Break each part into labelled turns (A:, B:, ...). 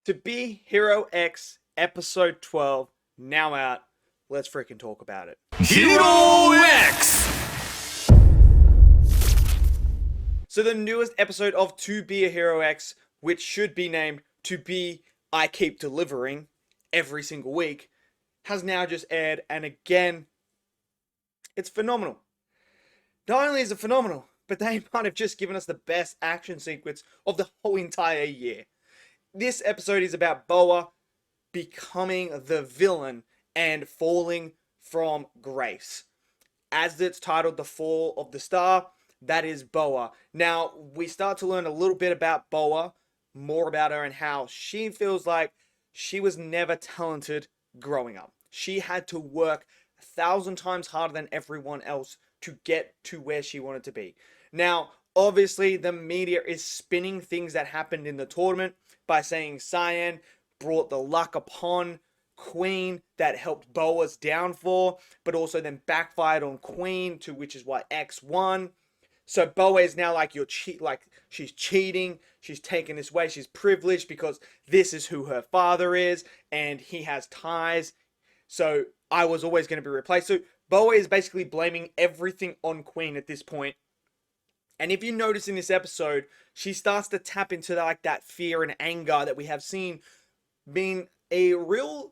A: To Be Hero X episode 12, now out. Let's freaking talk about it.
B: Hero X!
A: So, the newest episode of To Be a Hero X, which should be named To Be I Keep Delivering every single week, has now just aired, and again, it's phenomenal. Not only is it phenomenal, but they might have just given us the best action sequence of the whole entire year. This episode is about Boa becoming the villain and falling from grace. As it's titled, The Fall of the Star, that is Boa. Now, we start to learn a little bit about Boa, more about her and how she feels like she was never talented growing up. She had to work 1,000 times harder than everyone else to get to where she wanted to be. Now, obviously, the media is spinning things that happened in the tournament by saying Cyan brought the luck upon Queen that helped Boa's downfall, but also then backfired on Queen, to which is why X won. So Boa is now like she's cheating, she's taken this way, she's privileged because this is who her father is, and he has ties. So I was always going to be replaced. So Boa is basically blaming everything on Queen at this point. And if you notice in this episode, she starts to tap into that fear and anger that we have seen being a real,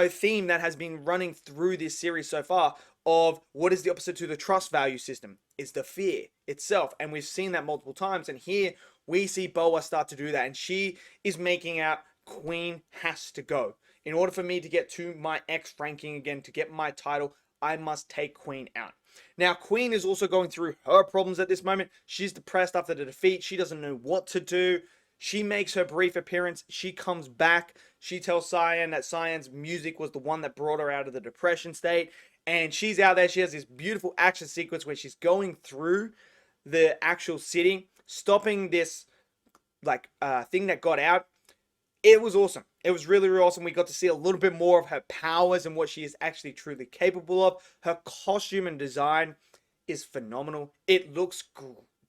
A: theme that has been running through this series so far of what is the opposite to the trust value system. It's the fear itself. And we've seen that multiple times. And here we see Boa start to do that. And she is making out Queen has to go. In order for me to get to my X ranking again, to get my title, I must take Queen out. Now, Queen is also going through her problems at this moment. She's depressed after the defeat. She doesn't know what to do. She makes her brief appearance. She comes back. She tells Cyan that Cyan's music was the one that brought her out of the depression state. And she's out there. She has this beautiful action sequence where she's going through the actual city, stopping this thing that got out. It was awesome. It was really, really awesome. We got to see a little bit more of her powers and what she is actually truly capable of. Her costume and design is phenomenal. It looks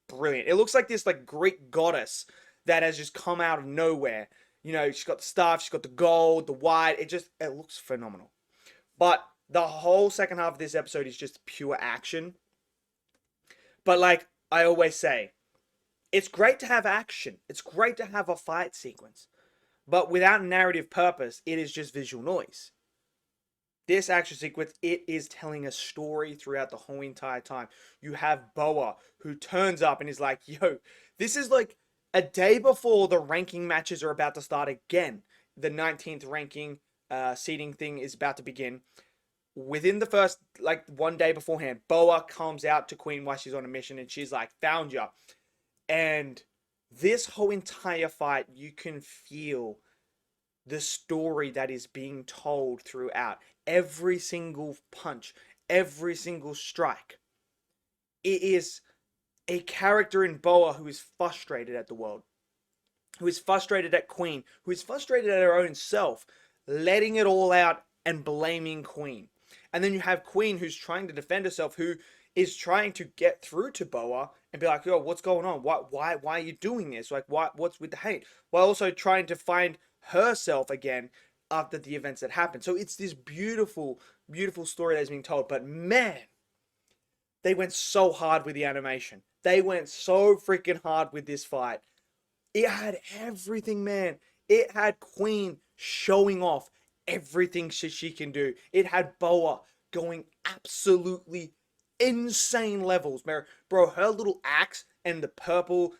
A: brilliant. It looks like this Greek goddess that has just come out of nowhere. She's got the stuff, she's got the gold, the white. It looks phenomenal. But the whole second half of this episode is just pure action. But like I always say, it's great to have action. It's great to have a fight sequence. But without narrative purpose, it is just visual noise. This action sequence, it is telling a story throughout the whole entire time. You have Boa, who turns up and is like, yo, this is like a day before the ranking matches are about to start again. The 19th ranking seeding thing is about to begin. Within the first, one day beforehand, Boa comes out to Queen while she's on a mission, and she's like, found ya. And this whole entire fight, you can feel the story that is being told throughout. Every single punch, every single strike. It is a character in Boa who is frustrated at the world, who is frustrated at Queen, who is frustrated at her own self, letting it all out and blaming Queen. And then you have Queen, who's trying to defend herself, who is trying to get through to Boa and be like, yo, what's going on? Why are you doing this? What's with the hate? While also trying to find herself again after the events that happened. So it's this beautiful, beautiful story that's being told. But man, they went so hard with the animation. They went so freaking hard with this fight. It had everything, man. It had Queen showing off everything she can do. It had Boa going absolutely insane levels. Bro, her little axe and the purple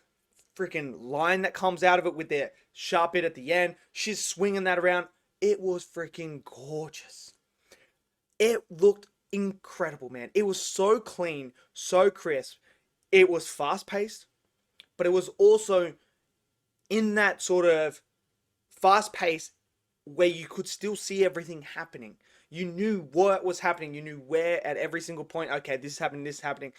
A: freaking line that comes out of it with their sharp bit at the end, she's swinging that around. It was freaking gorgeous. It looked incredible, man. It was so clean, so crisp. It was fast-paced, but it was also in that sort of fast pace where you could still see everything happening. You knew what was happening. You knew where at every single point, okay, this is happening, this is happening.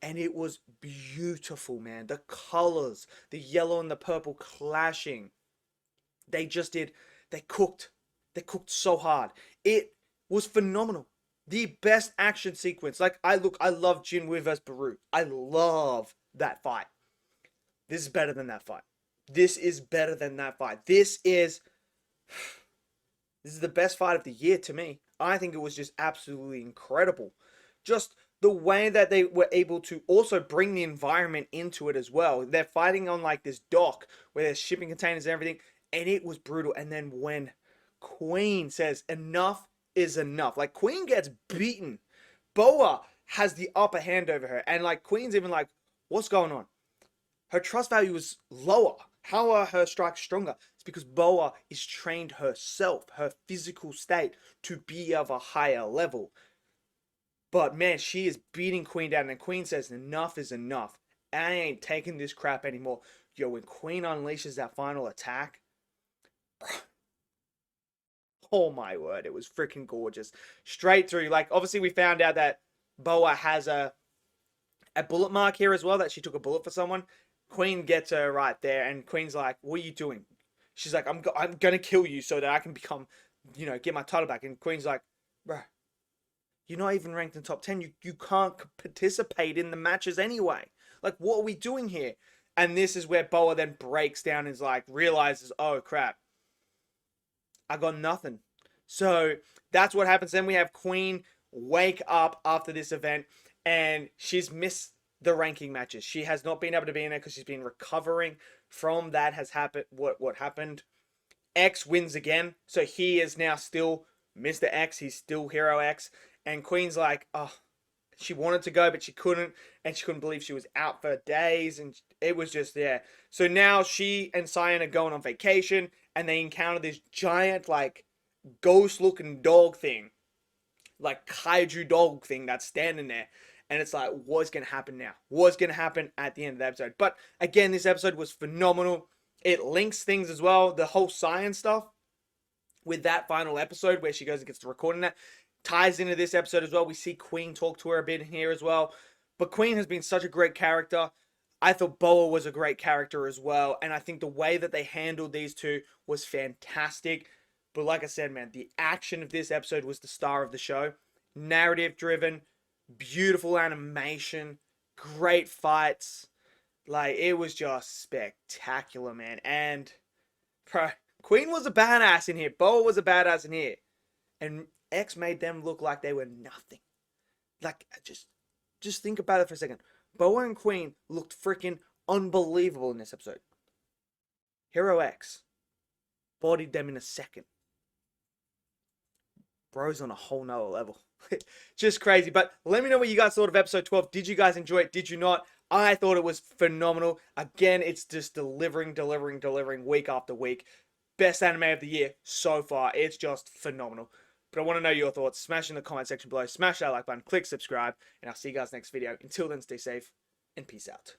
A: And it was beautiful, man. The colors, the yellow and the purple clashing. They cooked. They cooked so hard. It was phenomenal. The best action sequence. I love Jinwoo vs. Baru. I love that fight. This is better than that fight. This is better than that fight. This is This is the best fight of the year to me. I think it was just absolutely incredible. Just the way that they were able to also bring the environment into it as well. They're fighting on like this dock where there's shipping containers and everything, and it was brutal. And then when Queen says enough is enough, like Queen gets beaten, Boa has the upper hand over her, and like Queen's even like, what's going on? Her trust value is lower. How are her strikes stronger? It's because Boa is trained herself, her physical state, to be of a higher level. But man, she is beating Queen down, and Queen says, enough is enough. I ain't taking this crap anymore. Yo, when Queen unleashes that final attack, oh my word, it was freaking gorgeous. Straight through. Like, obviously, we found out that Boa has a bullet mark here as well, that she took a bullet for someone. Queen gets her right there, and Queen's like, what are you doing? She's like, I'm going to kill you so that I can become, get my title back. And Queen's like, bro, you're not even ranked in top 10. You can't participate in the matches anyway. Like, what are we doing here? And this is where Boa then breaks down and is like, realizes, oh crap, I got nothing. So that's what happens. Then we have Queen wake up after this event, and she's missed the ranking matches. She has not been able to be in there because she's been recovering from that. Has happened. What happened? X wins again, so he is now still Mr. X. He's still Hero X, and Queen's like, oh, she wanted to go, but she couldn't, and she couldn't believe she was out for days, and it was just there. So now she and Cyan are going on vacation, and they encounter this giant, like, ghost-looking dog thing, like kaiju dog thing that's standing there. And it's like, what's going to happen now? What's going to happen at the end of the episode? But again, this episode was phenomenal. It links things as well. The whole science stuff with that final episode where she goes and gets the recording that ties into this episode as well. We see Queen talk to her a bit in here as well. But Queen has been such a great character. I thought Boa was a great character as well. And I think the way that they handled these two was fantastic. But like I said, man, the action of this episode was the star of the show. Narrative driven, beautiful animation, great fights. Like, it was just spectacular, man. And bro, Queen was a badass in here. Boa was a badass in here. And X made them look like they were nothing. Like, just think about it for a second. Boa and Queen looked freaking unbelievable in this episode. Hero X bodied them in a second. Bro's on a whole nother level. Just crazy. But let me know what you guys thought of episode 12. Did you guys enjoy it? Did you not? I thought it was phenomenal. Again, it's just delivering week after week. Best anime of the year so far. It's just phenomenal. But I want to know your thoughts. Smash in the comment section below. Smash that like button. Click subscribe. And I'll see you guys next video. Until then, stay safe and peace out.